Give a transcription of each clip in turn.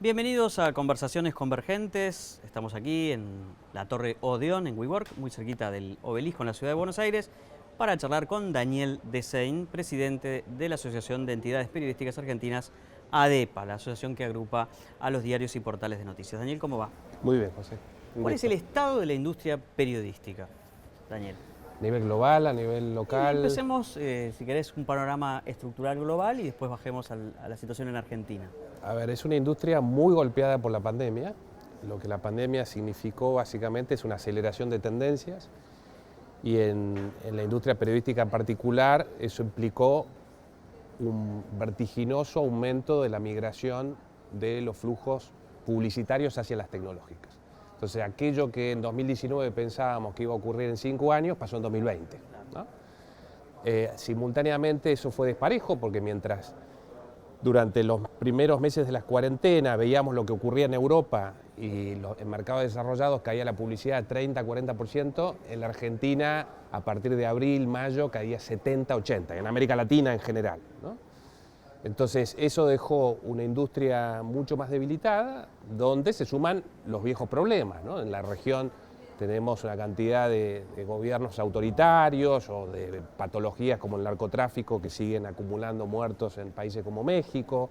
Bienvenidos a Conversaciones Convergentes. Estamos aquí en la Torre Odeón, en WeWork, muy cerquita del Obelisco en la ciudad de Buenos Aires, para charlar con Daniel Desein, presidente de la Asociación de Entidades Periodísticas Argentinas, ADEPA, la asociación que agrupa a los diarios y portales de noticias. Daniel, ¿cómo va? Muy bien, José. ¿Cuál es el estado de la industria periodística, Daniel? A nivel global, a nivel local. Empecemos, si querés, un panorama estructural global y después bajemos a la situación en Argentina. A ver, es una industria muy golpeada por la pandemia. Lo que la pandemia significó básicamente es una aceleración de tendencias y en la industria periodística en particular eso implicó un vertiginoso aumento de la migración de los flujos publicitarios hacia las tecnológicas. Entonces, aquello que en 2019 pensábamos que iba a ocurrir en 5 años, pasó en 2020, ¿no? Simultáneamente eso fue desparejo, porque mientras durante los primeros meses de la cuarentena veíamos lo que ocurría en Europa y en mercados desarrollados caía la publicidad 30-40%, en la Argentina a partir de abril, mayo caía 70-80%, en América Latina en general, ¿no? Entonces eso dejó una industria mucho más debilitada, donde se suman los viejos problemas, ¿no? En la región tenemos una cantidad de gobiernos autoritarios o de patologías como el narcotráfico que siguen acumulando muertos en países como México,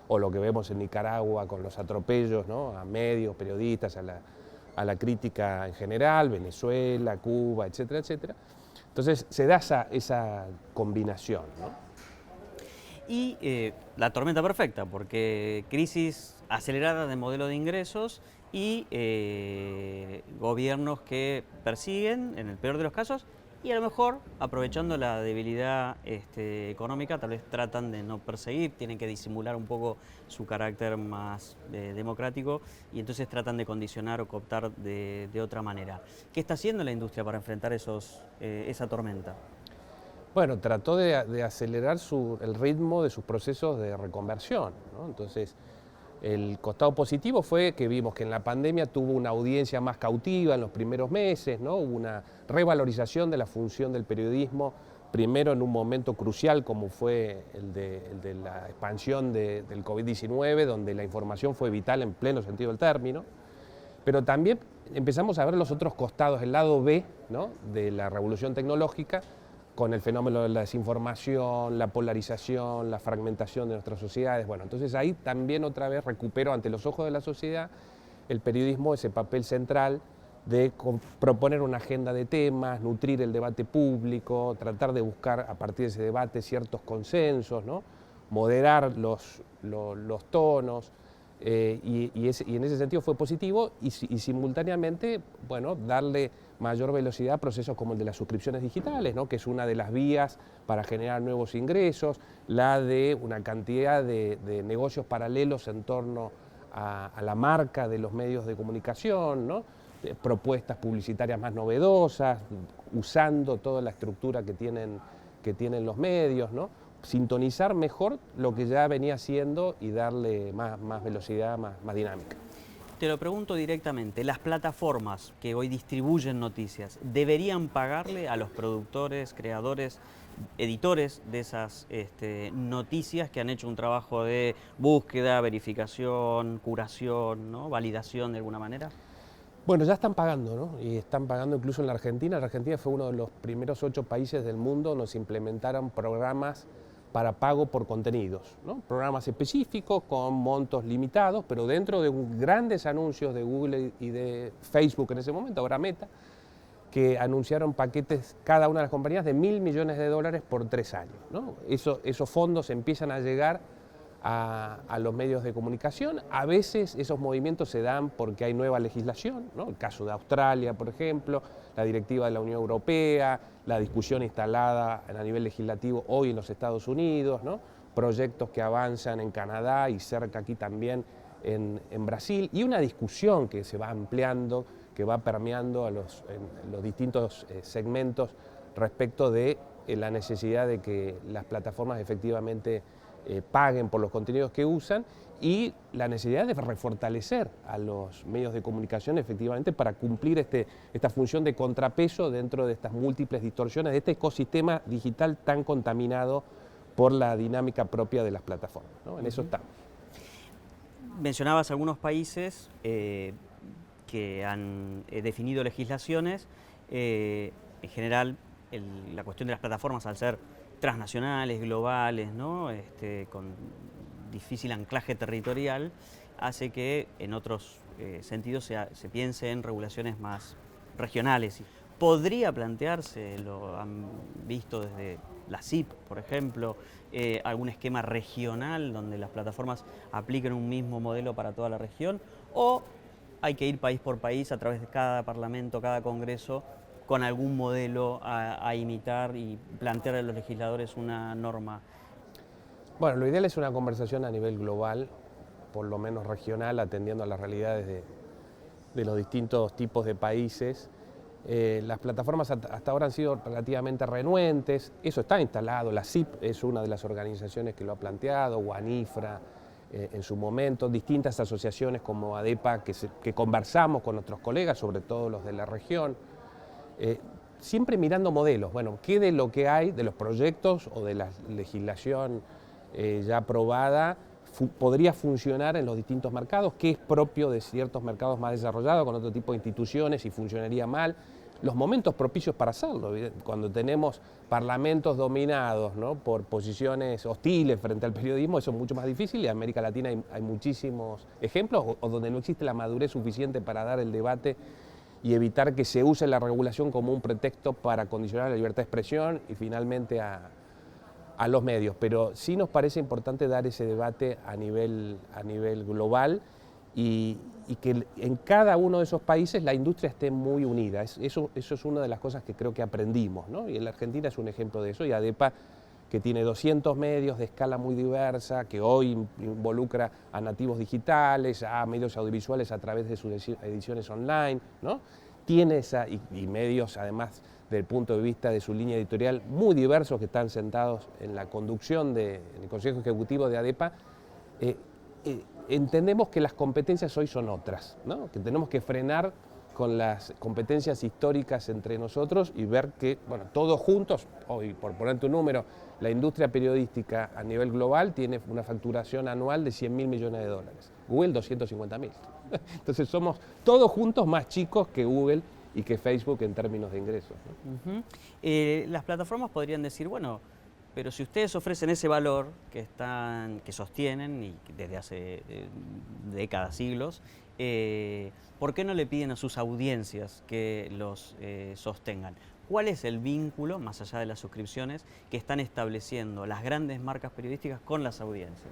o lo que vemos en Nicaragua con los atropellos, ¿no?, a medios, periodistas, a la crítica en general, Venezuela, Cuba, etcétera, etcétera. Entonces se da esa combinación, ¿no? Y la tormenta perfecta, porque crisis acelerada de modelo de ingresos y gobiernos que persiguen, en el peor de los casos, y a lo mejor, aprovechando la debilidad económica, tal vez tratan de no perseguir, tienen que disimular un poco su carácter más democrático y entonces tratan de condicionar o cooptar de otra manera. ¿Qué está haciendo la industria para enfrentar esa tormenta? Bueno, trató de acelerar el ritmo de sus procesos de reconversión, ¿no? Entonces, el costado positivo fue que vimos que en la pandemia tuvo una audiencia más cautiva en los primeros meses, ¿no? Hubo una revalorización de la función del periodismo, primero en un momento crucial como fue el de la expansión del COVID-19, donde la información fue vital en pleno sentido del término, pero también empezamos a ver los otros costados, el lado B, ¿no?, de la revolución tecnológica, con el fenómeno de la desinformación, la polarización, la fragmentación de nuestras sociedades. Bueno, entonces ahí también otra vez recuperó ante los ojos de la sociedad el periodismo ese papel central de proponer una agenda de temas, nutrir el debate público, tratar de buscar a partir de ese debate ciertos consensos, ¿no?, moderar los tonos, y en ese sentido fue positivo y simultáneamente, bueno, darle mayor velocidad a procesos como el de las suscripciones digitales, ¿no?, que es una de las vías para generar nuevos ingresos, la de una cantidad de negocios paralelos en torno a la marca de los medios de comunicación, ¿no?, propuestas publicitarias más novedosas, usando toda la estructura que tienen los medios, ¿no?, sintonizar mejor lo que ya venía haciendo y darle más velocidad, más dinámica. Te lo pregunto directamente, ¿las plataformas que hoy distribuyen noticias deberían pagarle a los productores, creadores, editores de esas noticias que han hecho un trabajo de búsqueda, verificación, curación, ¿no?, validación de alguna manera? Bueno, ya están pagando, ¿no? Y están pagando incluso en la Argentina. La Argentina fue uno de los primeros 8 países del mundo donde se implementaron programas para pago por contenidos, ¿no? Programas específicos con montos limitados, pero dentro de grandes anuncios de Google y de Facebook en ese momento, ahora Meta, que anunciaron paquetes, cada una de las compañías, de $1.000 millones por 3 años, ¿no? Esos fondos empiezan a llegar a los medios de comunicación. A veces esos movimientos se dan porque hay nueva legislación, ¿no? El caso de Australia, por ejemplo, la directiva de la Unión Europea, la discusión instalada a nivel legislativo hoy en los Estados Unidos, ¿no?, proyectos que avanzan en Canadá y cerca aquí también en Brasil, y una discusión que se va ampliando, que va permeando en los distintos segmentos respecto de la necesidad de que las plataformas efectivamente paguen por los contenidos que usan y la necesidad de refortalecer a los medios de comunicación efectivamente para cumplir esta función de contrapeso dentro de estas múltiples distorsiones, de este ecosistema digital tan contaminado por la dinámica propia de las plataformas, ¿no? En eso estamos. mencionabas algunos países que han definido legislaciones. En general, la cuestión de las plataformas, al ser transnacionales, globales, ¿no? Con difícil anclaje territorial, hace que en otros sentidos se piense en regulaciones más regionales. ¿Podría plantearse, lo han visto desde la CIP, por ejemplo, algún esquema regional donde las plataformas apliquen un mismo modelo para toda la región? ¿O hay que ir país por país a través de cada parlamento, cada congreso, con algún modelo a imitar y plantear a los legisladores una norma? Bueno, lo ideal es una conversación a nivel global, por lo menos regional, atendiendo a las realidades de los distintos tipos de países. Las plataformas hasta ahora han sido relativamente renuentes, eso está instalado, la CIP es una de las organizaciones que lo ha planteado, WANIFRA en su momento, distintas asociaciones como ADEPA que conversamos con nuestros colegas, sobre todo los de la región, siempre mirando modelos, bueno, qué de lo que hay, de los proyectos o de la legislación ya aprobada, podría funcionar en los distintos mercados, qué es propio de ciertos mercados más desarrollados con otro tipo de instituciones y funcionaría mal, los momentos propicios para hacerlo, cuando tenemos parlamentos dominados, ¿no?, por posiciones hostiles frente al periodismo, eso es mucho más difícil y en América Latina hay muchísimos ejemplos o donde no existe la madurez suficiente para dar el debate y evitar que se use la regulación como un pretexto para condicionar la libertad de expresión y finalmente a los medios, pero sí nos parece importante dar ese debate a nivel global y que en cada uno de esos países la industria esté muy unida. Eso es una de las cosas que creo que aprendimos, ¿no? Y en la Argentina es un ejemplo de eso, y ADEPA, que tiene 200 medios de escala muy diversa, que hoy involucra a nativos digitales, a medios audiovisuales a través de sus ediciones online, ¿no? Tiene y medios además desde el punto de vista de su línea editorial muy diversos que están sentados en la conducción en el Consejo Ejecutivo de ADEPA. Entendemos que las competencias hoy son otras, ¿no? Que tenemos que frenar con las competencias históricas entre nosotros y ver que, bueno, todos juntos, hoy por ponerte un número, la industria periodística a nivel global tiene una facturación anual de 100.000 millones de dólares, Google 250.000. Entonces somos todos juntos más chicos que Google y que Facebook en términos de ingresos, ¿no? Las plataformas podrían decir, bueno, pero si ustedes ofrecen ese valor que sostienen y desde hace décadas, siglos, ¿por qué no le piden a sus audiencias que los sostengan? ¿Cuál es el vínculo, más allá de las suscripciones, que están estableciendo las grandes marcas periodísticas con las audiencias?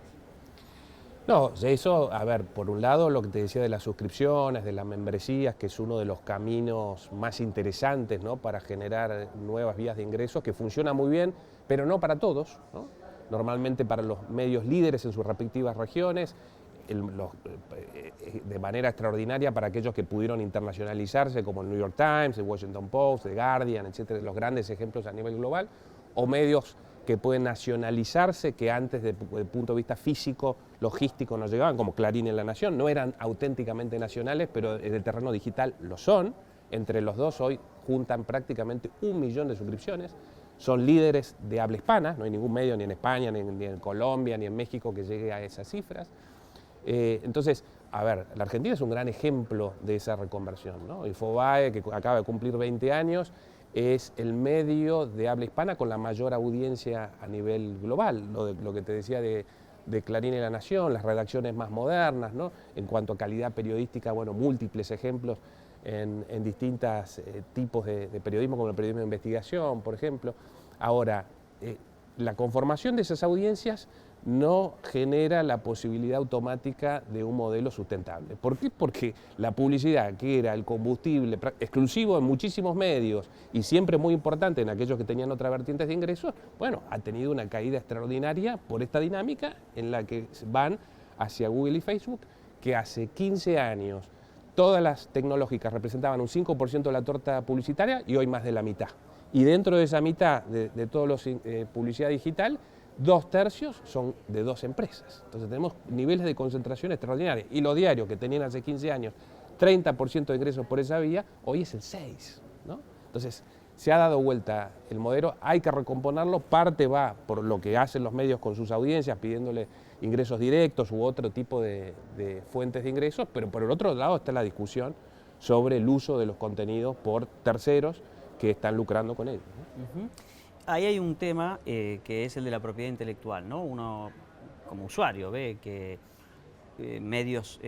No, eso, a ver, por un lado lo que te decía de las suscripciones, de las membresías, que es uno de los caminos más interesantes, ¿no?, para generar nuevas vías de ingresos, que funciona muy bien, pero no para todos, ¿no? Normalmente para los medios líderes en sus respectivas regiones, de manera extraordinaria para aquellos que pudieron internacionalizarse, como el New York Times, el Washington Post, el Guardian, etcétera, los grandes ejemplos a nivel global, o medios que pueden nacionalizarse, que antes desde el punto de vista físico, logístico no llegaban, como Clarín y La Nación, no eran auténticamente nacionales, pero en el terreno digital lo son. Entre los dos hoy juntan prácticamente 1 millón de suscripciones, son líderes de habla hispana, no hay ningún medio ni en España, ni en Colombia, ni en México que llegue a esas cifras. Entonces, a ver, la Argentina es un gran ejemplo de esa reconversión, ¿no? Infobae, que acaba de cumplir 20 años, es el medio de habla hispana con la mayor audiencia a nivel global, lo que te decía de Clarín y La Nación, las redacciones más modernas, ¿no? En cuanto a calidad periodística, bueno, múltiples ejemplos en distintos tipos de periodismo, como el periodismo de investigación, por ejemplo. Ahora, la conformación de esas audiencias no genera la posibilidad automática de un modelo sustentable. ¿Por qué? Porque la publicidad, que era el combustible exclusivo en muchísimos medios y siempre muy importante en aquellos que tenían otras vertientes de ingresos, bueno, ha tenido una caída extraordinaria por esta dinámica en la que van hacia Google y Facebook, que hace 15 años todas las tecnológicas representaban un 5% de la torta publicitaria y hoy más de la mitad. Y dentro de esa mitad de todos los publicidad digital, 2/3 son de 2 empresas. Entonces tenemos niveles de concentración extraordinarios. Y los diarios que tenían hace 15 años 30% de ingresos por esa vía, hoy es el 6%, ¿no? Entonces se ha dado vuelta el modelo, hay que recomponerlo, parte va por lo que hacen los medios con sus audiencias, pidiéndole ingresos directos u otro tipo de fuentes de ingresos, pero por el otro lado está la discusión sobre el uso de los contenidos por terceros que están lucrando con ellos, ¿no? Ujú. Ahí hay un tema que es el de la propiedad intelectual, ¿no? Uno como usuario ve que medios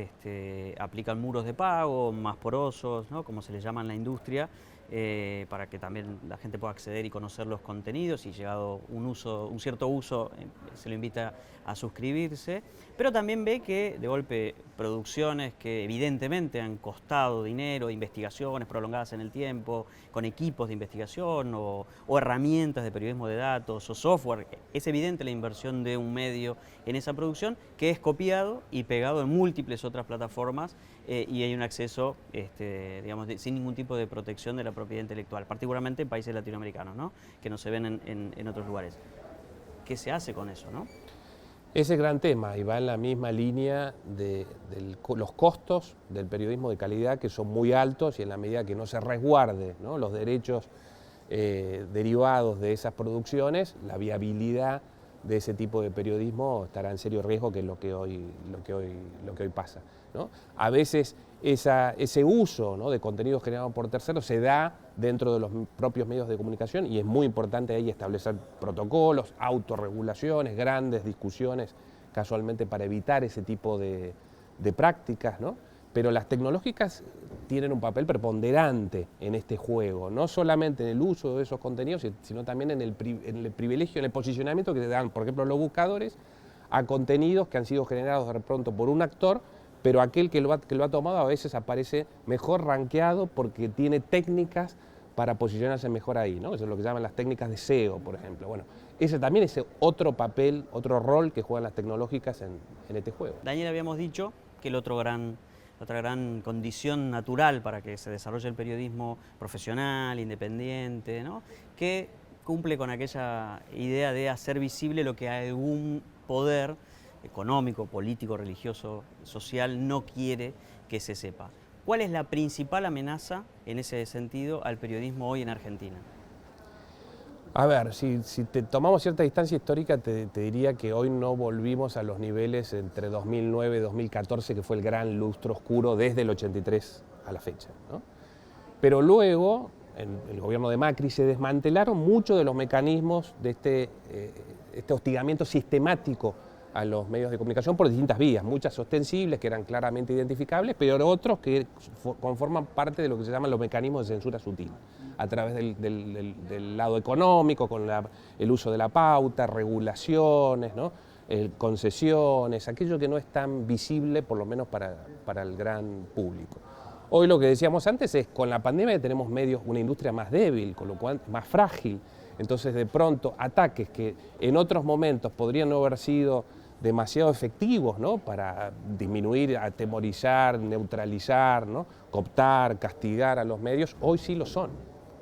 aplican muros de pago más porosos, ¿no? Como se les llama en la industria, para que también la gente pueda acceder y conocer los contenidos, y llegado un cierto uso se lo invita a suscribirse, pero también ve que de golpe producciones que evidentemente han costado dinero, investigaciones prolongadas en el tiempo, con equipos de investigación o herramientas de periodismo de datos o software, es evidente la inversión de un medio en esa producción, que es copiado y pegado en múltiples otras plataformas, y hay un acceso digamos, sin ningún tipo de protección de la propiedad intelectual, particularmente en países latinoamericanos, ¿no? Que no se ven en otros lugares. ¿Qué se hace con eso, no? Ese gran tema, y va en la misma línea de los costos del periodismo de calidad, que son muy altos, y en la medida que no se resguarde, ¿no?, los derechos derivados de esas producciones, la viabilidad de ese tipo de periodismo estará en serio riesgo, que es lo que hoy pasa, ¿no? A veces ese uso, ¿no?, de contenidos generados por terceros se da dentro de los propios medios de comunicación, y es muy importante ahí establecer protocolos, autorregulaciones, grandes discusiones casualmente para evitar ese tipo de prácticas, ¿no? Pero las tecnológicas tienen un papel preponderante en este juego, no solamente en el uso de esos contenidos, sino también en el privilegio, en el posicionamiento que le dan, por ejemplo, los buscadores a contenidos que han sido generados de pronto por un actor, pero aquel que lo ha tomado a veces aparece mejor rankeado porque tiene técnicas para posicionarse mejor ahí, ¿no? Eso es lo que llaman las técnicas de SEO, por ejemplo. Bueno, ese también es otro papel, otro rol que juegan las tecnológicas en este juego. Daniel, habíamos dicho que otra gran condición natural para que se desarrolle el periodismo profesional, independiente, ¿no?, que cumple con aquella idea de hacer visible lo que algún poder económico, político, religioso, social no quiere que se sepa. ¿Cuál es la principal amenaza en ese sentido al periodismo hoy en Argentina? A ver, si tomamos cierta distancia histórica, te diría que hoy no volvimos a los niveles entre 2009 y 2014, que fue el gran lustro oscuro desde el 83 a la fecha, ¿no? Pero luego, en el gobierno de Macri, se desmantelaron muchos de los mecanismos de este hostigamiento sistemático a los medios de comunicación por distintas vías, muchas ostensibles, que eran claramente identificables, pero otros que conforman parte de lo que se llaman los mecanismos de censura sutil, a través del lado económico, con el uso de la pauta, regulaciones, ¿no?, concesiones, aquello que no es tan visible, por lo menos para el gran público. Hoy lo que decíamos antes es, con la pandemia tenemos medios, una industria más débil, con lo cual más frágil. Entonces, de pronto, ataques que en otros momentos podrían no haber sido demasiado efectivos, ¿no?, para disminuir, atemorizar, neutralizar, ¿no?, cooptar, castigar a los medios, hoy sí lo son,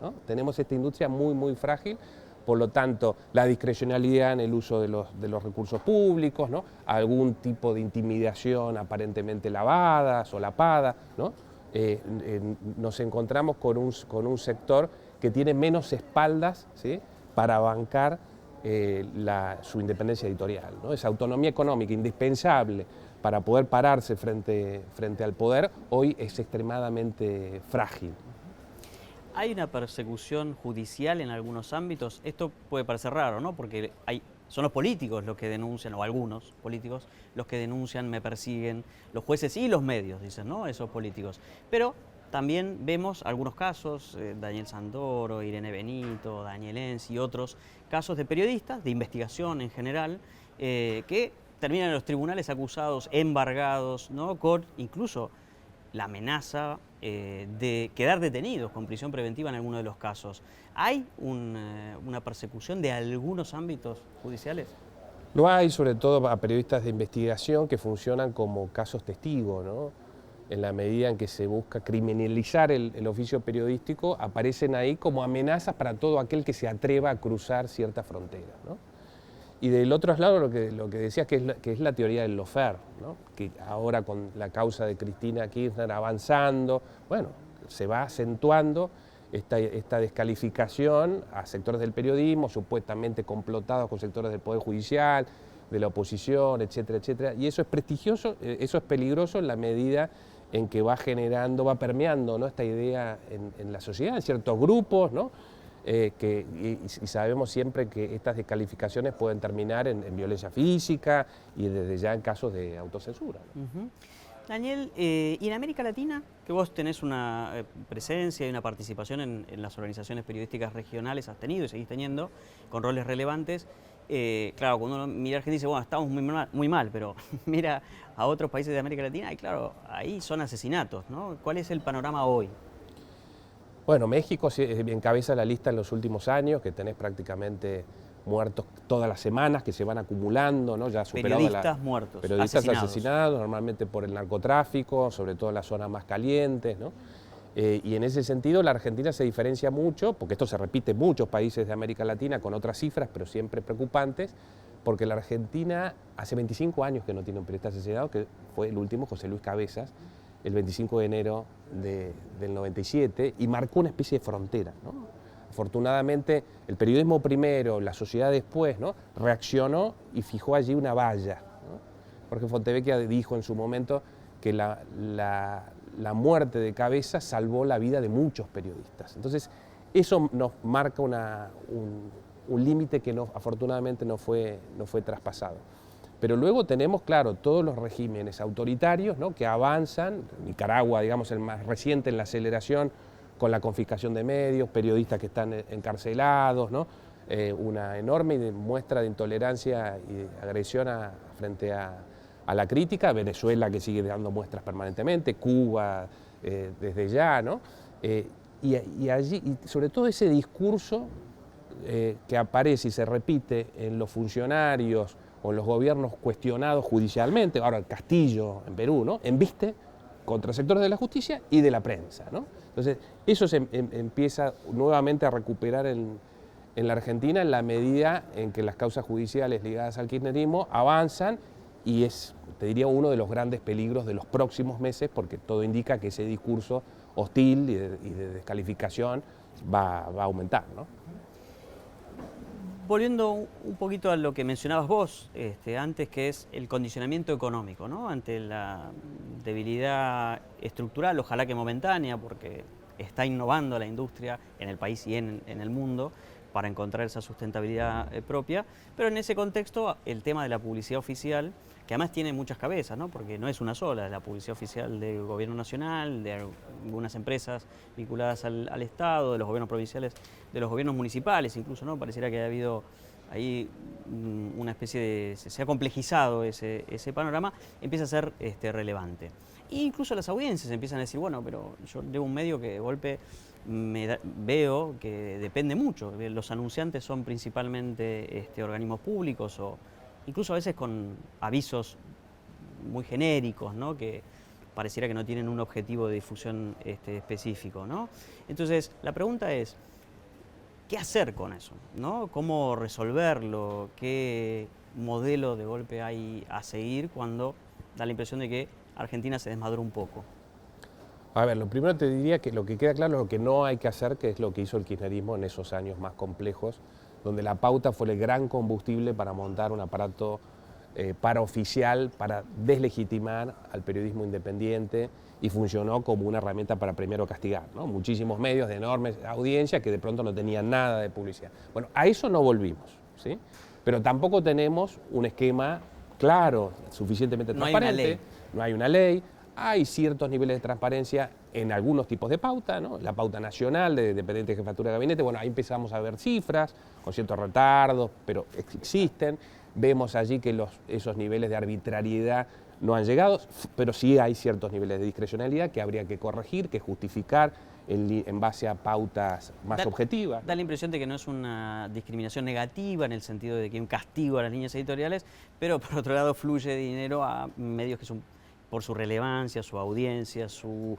¿no? Tenemos esta industria muy, muy frágil, por lo tanto, la discrecionalidad en el uso de los recursos públicos, ¿no?, algún tipo de intimidación aparentemente lavada, solapada, ¿no? Nos encontramos con un sector que tiene menos espaldas, ¿sí?, para bancar su independencia editorial, ¿no? Esa autonomía económica indispensable para poder pararse frente al poder, hoy es extremadamente frágil. ¿Hay una persecución judicial en algunos ámbitos? Esto puede parecer raro, ¿no?, porque son los políticos los que denuncian, o algunos políticos los que denuncian, me persiguen, los jueces y los medios, dicen, ¿no?, esos políticos. Pero también vemos algunos casos, Daniel Santoro, Irene Benito, Daniel Enzi y otros casos de periodistas, de investigación en general, que terminan en los tribunales acusados, embargados, ¿no?, con incluso la amenaza de quedar detenidos con prisión preventiva en algunos de los casos. ¿Hay una persecución de algunos ámbitos judiciales? Lo hay, sobre todo a periodistas de investigación que funcionan como casos testigos, ¿no? En la medida en que se busca criminalizar el oficio periodístico, aparecen ahí como amenazas para todo aquel que se atreva a cruzar ciertas fronteras, ¿no? Y del otro lado lo que decías que es la teoría del lawfare, ¿no?, que ahora con la causa de Cristina Kirchner avanzando, bueno, se va acentuando esta descalificación a sectores del periodismo, supuestamente complotados con sectores del Poder Judicial, de la oposición, etcétera, etcétera. Y eso es prestigioso, eso es peligroso en la medida en que va generando, va permeando, ¿no?, esta idea en la sociedad, en ciertos grupos, ¿no? Y sabemos siempre que estas descalificaciones pueden terminar en violencia física y desde ya en casos de autocensura, ¿no? Daniel, y en América Latina, que vos tenés una presencia y una participación en las organizaciones periodísticas regionales, has tenido y seguís teniendo, con roles relevantes, claro, cuando uno mira a Argentina dice, bueno, estamos muy mal, pero mira a otros países de América Latina y claro, ahí son asesinatos, ¿no? ¿Cuál es el panorama hoy? Bueno, México encabeza la lista en los últimos años, que tenés prácticamente muertos todas las semanas, que se van acumulando, ¿no? Ya superado periodistas muertos, periodistas asesinados, normalmente por el narcotráfico, sobre todo en las zonas más calientes, ¿no? Y en ese sentido la Argentina se diferencia mucho, porque esto se repite en muchos países de América Latina con otras cifras, pero siempre preocupantes, porque la Argentina hace 25 años que no tiene un periodista asesinado, que fue el último, José Luis Cabezas, el 25 de enero del 97, y marcó una especie de frontera, ¿no? Afortunadamente, el periodismo primero, la sociedad después, ¿no?, reaccionó y fijó allí una valla, ¿no? Jorge Fontevecchia dijo en su momento que la muerte de Cabezas salvó la vida de muchos periodistas. Entonces, eso nos marca un límite que afortunadamente no fue traspasado. Pero luego tenemos, claro, todos los regímenes autoritarios, ¿no?, que avanzan, Nicaragua, digamos, el más reciente en la aceleración, con la confiscación de medios, periodistas que están encarcelados, ¿no? Una enorme muestra de intolerancia y de agresión frente a la crítica, Venezuela que sigue dando muestras permanentemente, Cuba desde ya, ¿no? Y allí, y sobre todo ese discurso que aparece y se repite en los funcionarios o en los gobiernos cuestionados judicialmente, ahora Castillo en Perú, ¿no?, embiste contra sectores de la justicia y de la prensa, ¿no? Entonces, eso se empieza nuevamente a recuperar en la Argentina en la medida en que las causas judiciales ligadas al kirchnerismo avanzan y es, te diría, uno de los grandes peligros de los próximos meses, porque todo indica que ese discurso hostil y de descalificación va a aumentar, ¿no? Volviendo un poquito a lo que mencionabas vos antes, que es el condicionamiento económico, ¿no? Ante la debilidad estructural, ojalá que momentánea, porque está innovando la industria en el país y en el mundo para encontrar esa sustentabilidad propia, pero en ese contexto el tema de la publicidad oficial, que además tiene muchas cabezas, ¿no?, porque no es una sola, la publicidad oficial del gobierno nacional, de algunas empresas vinculadas al Estado, de los gobiernos provinciales, de los gobiernos municipales incluso, ¿no? Pareciera que ha habido ahí una especie de... se ha complejizado ese panorama, empieza a ser relevante. E incluso las audiencias empiezan a decir, bueno, pero yo llevo un medio que de golpe veo que depende mucho, los anunciantes son principalmente organismos públicos o incluso a veces con avisos muy genéricos, ¿no?, que pareciera que no tienen un objetivo de difusión específico, ¿no? Entonces, la pregunta es, ¿qué hacer con eso, ¿no? ¿Cómo resolverlo? ¿Qué modelo de golpe hay a seguir cuando da la impresión de que Argentina se desmadró un poco? A ver, lo primero te diría que lo que queda claro es lo que no hay que hacer, que es lo que hizo el kirchnerismo en esos años más complejos, donde la pauta fue el gran combustible para montar un aparato paraoficial para deslegitimar al periodismo independiente y funcionó como una herramienta para premiar o castigar, ¿no? Muchísimos medios de enorme audiencia que de pronto no tenían nada de publicidad. Bueno, a eso no volvimos, ¿sí? Pero tampoco tenemos un esquema claro, suficientemente transparente. No hay una ley. Hay ciertos niveles de transparencia en algunos tipos de pauta, ¿no? La pauta nacional de dependiente de jefatura de gabinete, bueno, ahí empezamos a ver cifras con ciertos retardos, pero existen. Vemos allí que esos niveles de arbitrariedad no han llegado, pero sí hay ciertos niveles de discrecionalidad que habría que corregir, que justificar en base a pautas más objetivas. Da la impresión de que no es una discriminación negativa en el sentido de que un castigo a las líneas editoriales, pero por otro lado fluye dinero a medios que son, por su relevancia, su audiencia, su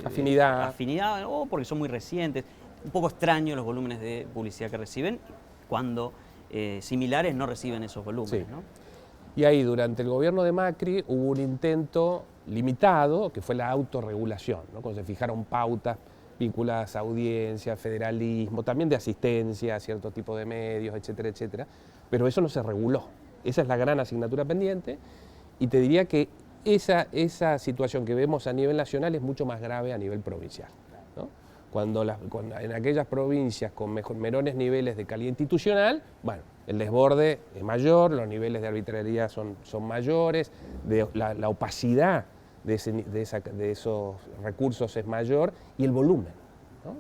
afinidad, o porque son muy recientes. Un poco extraño los volúmenes de publicidad que reciben cuando similares no reciben esos volúmenes, sí, ¿no? Y ahí durante el gobierno de Macri hubo un intento limitado, que fue la autorregulación, ¿no? Cuando se fijaron pautas vinculadas a audiencia, federalismo, también de asistencia a cierto tipo de medios, etcétera, etcétera, pero eso no se reguló, esa es la gran asignatura pendiente, y te diría que esa situación que vemos a nivel nacional es mucho más grave a nivel provincial, ¿no? Cuando en aquellas provincias con menores niveles de calidad institucional, bueno, el desborde es mayor, los niveles de arbitrariedad son mayores, la opacidad de esos recursos es mayor y el volumen, ¿no?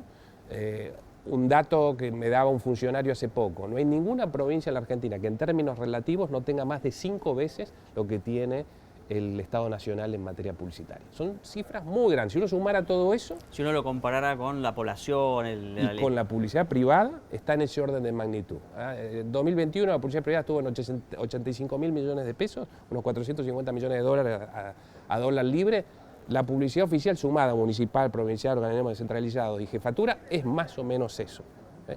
Un dato que me daba un funcionario hace poco: no hay ninguna provincia en la Argentina que en términos relativos no tenga más de 5 veces lo que tiene el Estado Nacional en materia publicitaria. Son cifras muy grandes. Si uno sumara todo eso... Si uno lo comparara con la población... y con la publicidad privada, está en ese orden de magnitud. En 2021 la publicidad privada estuvo en 85.000 millones de pesos, unos 450 millones de dólares a dólar libre. La publicidad oficial sumada, municipal, provincial, organismo descentralizado y jefatura, es más o menos eso.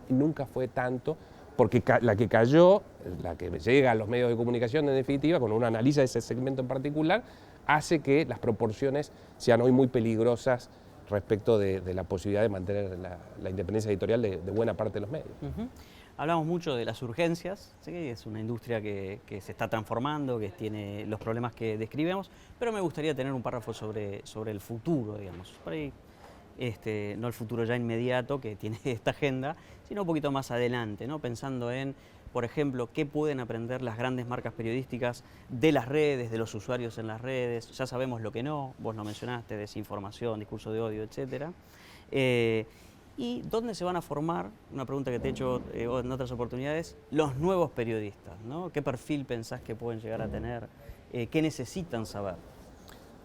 Y nunca fue tanto, porque la que cayó, la que llega a los medios de comunicación en definitiva, cuando uno analiza ese segmento en particular, hace que las proporciones sean hoy muy peligrosas respecto de la posibilidad de mantener la independencia editorial de buena parte de los medios. Hablamos mucho de las urgencias, ¿sí? Es una industria que se está transformando, que tiene los problemas que describimos, pero me gustaría tener un párrafo sobre el futuro, digamos. Por ahí, no el futuro ya inmediato que tiene esta agenda, sino un poquito más adelante, ¿no? Pensando en, por ejemplo, qué pueden aprender las grandes marcas periodísticas de las redes, de los usuarios en las redes. Ya sabemos lo que no, vos lo mencionaste: desinformación, discurso de odio, etcétera. ¿Y dónde se van a formar? Una pregunta que te he hecho en otras oportunidades: los nuevos periodistas, ¿no? ¿Qué perfil pensás que pueden llegar a tener? ¿Qué necesitan saber?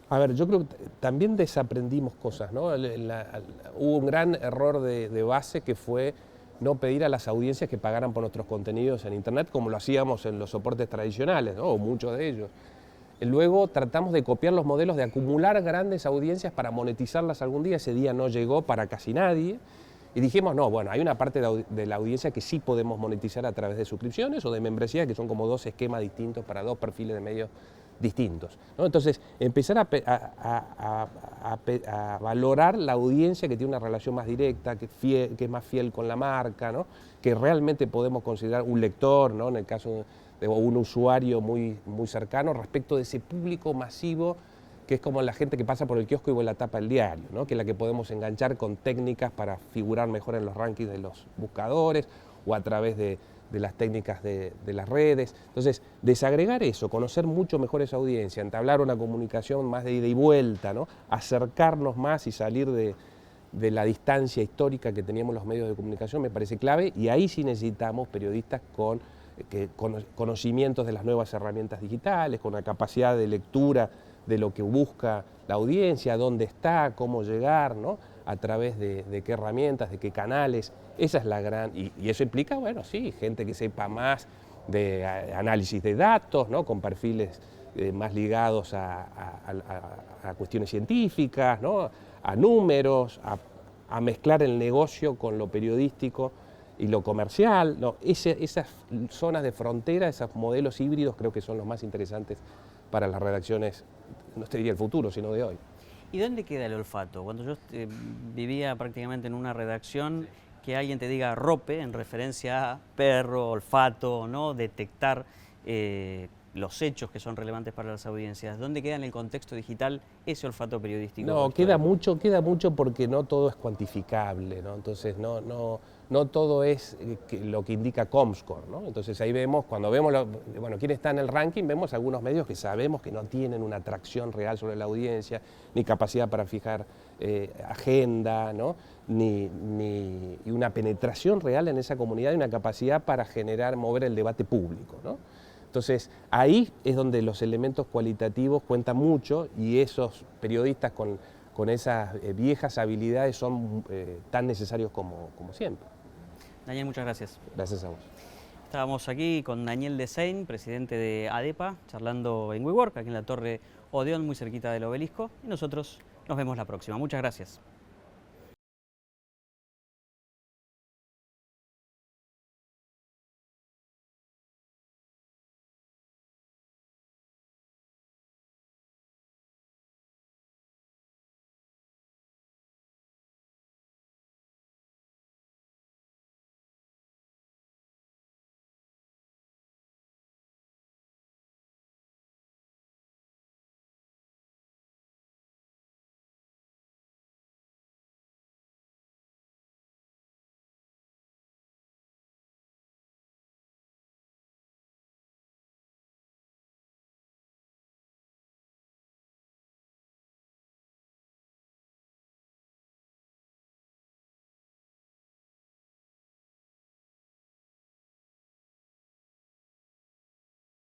A ver, yo creo que también desaprendimos cosas, ¿no? Hubo un gran error de base, que fue no pedir a las audiencias que pagaran por nuestros contenidos en Internet, como lo hacíamos en los soportes tradicionales, ¿no? O muchos de ellos. Luego tratamos de copiar los modelos de acumular grandes audiencias para monetizarlas algún día. Ese día no llegó para casi nadie. Y dijimos, no, bueno, hay una parte de la audiencia que sí podemos monetizar a través de suscripciones o de membresía, que son como dos esquemas distintos para dos perfiles de medios distintos, ¿no? Entonces, empezar a valorar la audiencia que tiene una relación más directa, que es más fiel con la marca, ¿no? Que realmente podemos considerar un lector, ¿no? En el caso de un usuario muy cercano, respecto de ese público masivo que es como la gente que pasa por el kiosco y ve la tapa del diario, ¿no? Que es la que podemos enganchar con técnicas para figurar mejor en los rankings de los buscadores o a través de las técnicas de las redes. Entonces, desagregar eso, conocer mucho mejor esa audiencia, entablar una comunicación más de ida y vuelta, ¿no? Acercarnos más y salir de la distancia histórica que teníamos los medios de comunicación, me parece clave, y ahí sí necesitamos periodistas con conocimientos de las nuevas herramientas digitales, con la capacidad de lectura de lo que busca la audiencia, dónde está, cómo llegar, ¿no? A través de qué herramientas, de qué canales. Esa es la gran... Y eso implica, bueno, sí, gente que sepa más de análisis de datos, ¿no? Con perfiles más ligados a cuestiones científicas, ¿no? A números, a mezclar el negocio con lo periodístico y lo comercial, ¿no? Esas zonas de frontera, esos modelos híbridos, creo que son los más interesantes para las redacciones, no te diría el futuro, sino de hoy. ¿Y dónde queda el olfato? Cuando yo vivía prácticamente en una redacción, que alguien te diga rope en referencia a perro, olfato, ¿no? Detectar los hechos que son relevantes para las audiencias. ¿Dónde queda en el contexto digital ese olfato periodístico? No, queda mucho porque no todo es cuantificable, ¿no? Entonces no todo es lo que indica Comscore, ¿no? Entonces ahí vemos, cuando vemos, quién está en el ranking, vemos algunos medios que sabemos que no tienen una atracción real sobre la audiencia, ni capacidad para fijar agenda, ¿no? Ni una penetración real en esa comunidad y una capacidad para mover el debate público, ¿no? Entonces, ahí es donde los elementos cualitativos cuentan mucho, y esos periodistas con esas viejas habilidades son tan necesarios como siempre. Daniel, muchas gracias. Gracias a vos. Estábamos aquí con Daniel Desein, presidente de ADEPA, charlando en WeWork, aquí en la Torre Odeón, muy cerquita del Obelisco, y nosotros nos vemos la próxima. Muchas gracias.